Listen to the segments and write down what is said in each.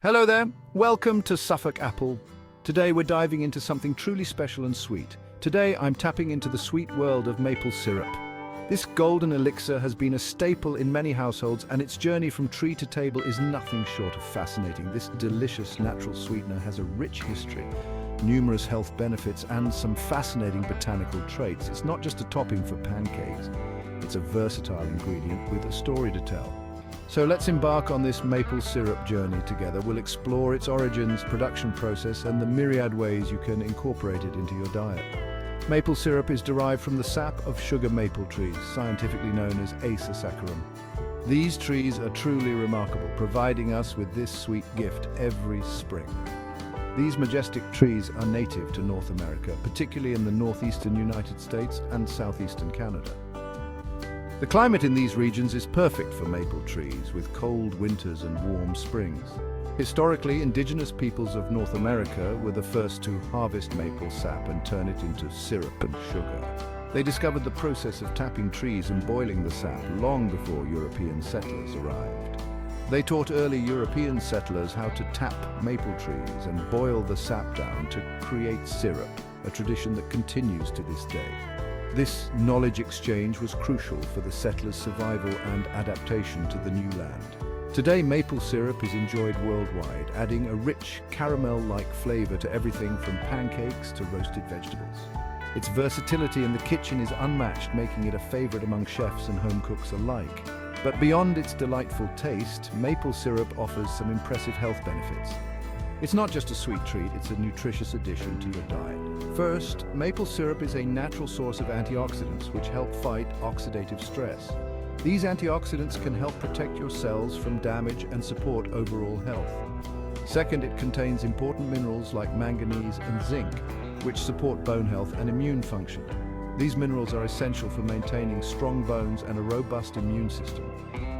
Hello there, welcome to Suffolk Apple. Today we're diving into something truly special and sweet. Today I'm tapping into the sweet world of maple syrup. This golden elixir has been a staple in many households, and its journey from tree to table is nothing short of fascinating. This delicious natural sweetener has a rich history, numerous health benefits, and some fascinating botanical traits. It's not just a topping for pancakes, it's a versatile ingredient with a story to tell. So let's embark on this maple syrup journey together. We'll explore its origins, production process, and the myriad ways you can incorporate it into your diet. Maple syrup is derived from the sap of sugar maple trees, scientifically known as Acer saccharum. These trees are truly remarkable, providing us with this sweet gift every spring. These majestic trees are native to North America, particularly in the northeastern United States and southeastern Canada. The climate in these regions is perfect for maple trees, with cold winters and warm springs. Historically, indigenous peoples of North America were the first to harvest maple sap and turn it into syrup and sugar. They discovered the process of tapping trees and boiling the sap long before European settlers arrived. They taught early European settlers how to tap maple trees and boil the sap down to create syrup, a tradition that continues to this day. This knowledge exchange was crucial for the settlers' survival and adaptation to the new land. Today, maple syrup is enjoyed worldwide, adding a rich caramel-like flavor to everything from pancakes to roasted vegetables. Its versatility in the kitchen is unmatched, making it a favorite among chefs and home cooks alike. But beyond its delightful taste, maple syrup offers some impressive health benefits. It's not just a sweet treat, it's a nutritious addition to your diet. First, maple syrup is a natural source of antioxidants which help fight oxidative stress. These antioxidants can help protect your cells from damage and support overall health. Second, it contains important minerals like manganese and zinc, which support bone health and immune function. These minerals are essential for maintaining strong bones and a robust immune system.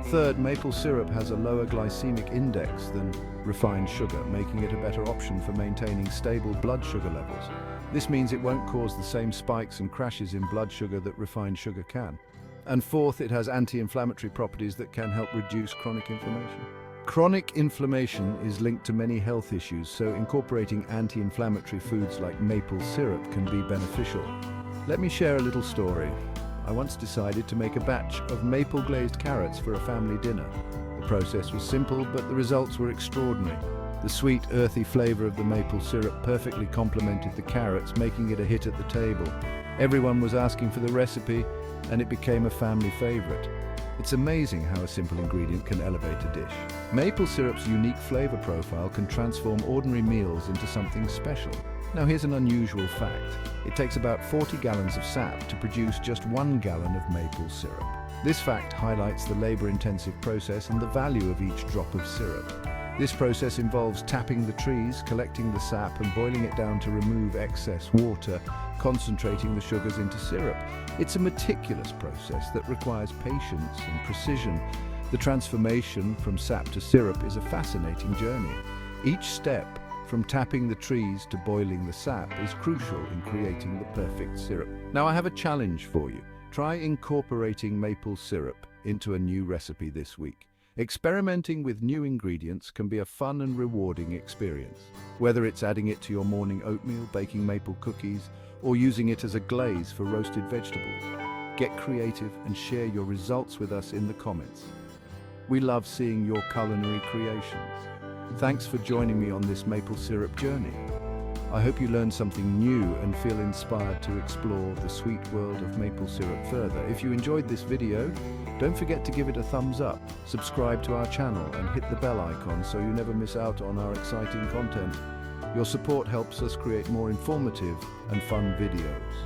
Third, maple syrup has a lower glycemic index than refined sugar, making it a better option for maintaining stable blood sugar levels. This means it won't cause the same spikes and crashes in blood sugar that refined sugar can. And fourth, it has anti-inflammatory properties that can help reduce chronic inflammation. Chronic inflammation is linked to many health issues, so incorporating anti-inflammatory foods like maple syrup can be beneficial. Let me share a little story. I once decided to make a batch of maple-glazed carrots for a family dinner. The process was simple, but the results were extraordinary. The sweet, earthy flavor of the maple syrup perfectly complemented the carrots, making it a hit at the table. Everyone was asking for the recipe, and it became a family favorite. It's amazing how a simple ingredient can elevate a dish. Maple syrup's unique flavor profile can transform ordinary meals into something special. Now here's an unusual fact. It takes about 40 gallons of sap to produce just 1 gallon of maple syrup. This fact highlights the labor-intensive process and the value of each drop of syrup. This process involves tapping the trees, collecting the sap and boiling it down to remove excess water, concentrating the sugars into syrup. It's a meticulous process that requires patience and precision. The transformation from sap to syrup is a fascinating journey. Each step, from tapping the trees to boiling the sap, is crucial in creating the perfect syrup. Now I have a challenge for you. Try incorporating maple syrup into a new recipe this week. Experimenting with new ingredients can be a fun and rewarding experience. Whether it's adding it to your morning oatmeal, baking maple cookies, or using it as a glaze for roasted vegetables. Get creative and share your results with us in the comments. We love seeing your culinary creations. Thanks for joining me on this maple syrup journey. I hope you learned something new and feel inspired to explore the sweet world of maple syrup further. If you enjoyed this video, don't forget to give it a thumbs up, subscribe to our channel and hit the bell icon so you never miss out on our exciting content. Your support helps us create more informative and fun videos.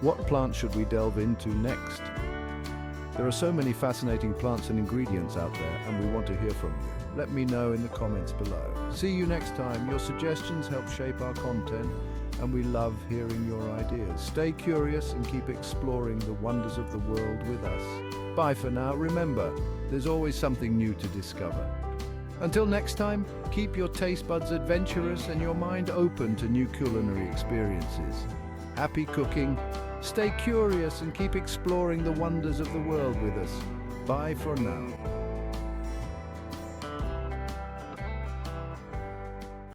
What plant should we delve into next? There are so many fascinating plants and ingredients out there, and we want to hear from you. Let me know in the comments below. See you next time. Your suggestions help shape our content, and we love hearing your ideas. Stay curious and keep exploring the wonders of the world with us. Bye for now. Remember, there's always something new to discover. Until next time, keep your taste buds adventurous and your mind open to new culinary experiences. Happy cooking, stay curious and keep exploring the wonders of the world with us. Bye for now.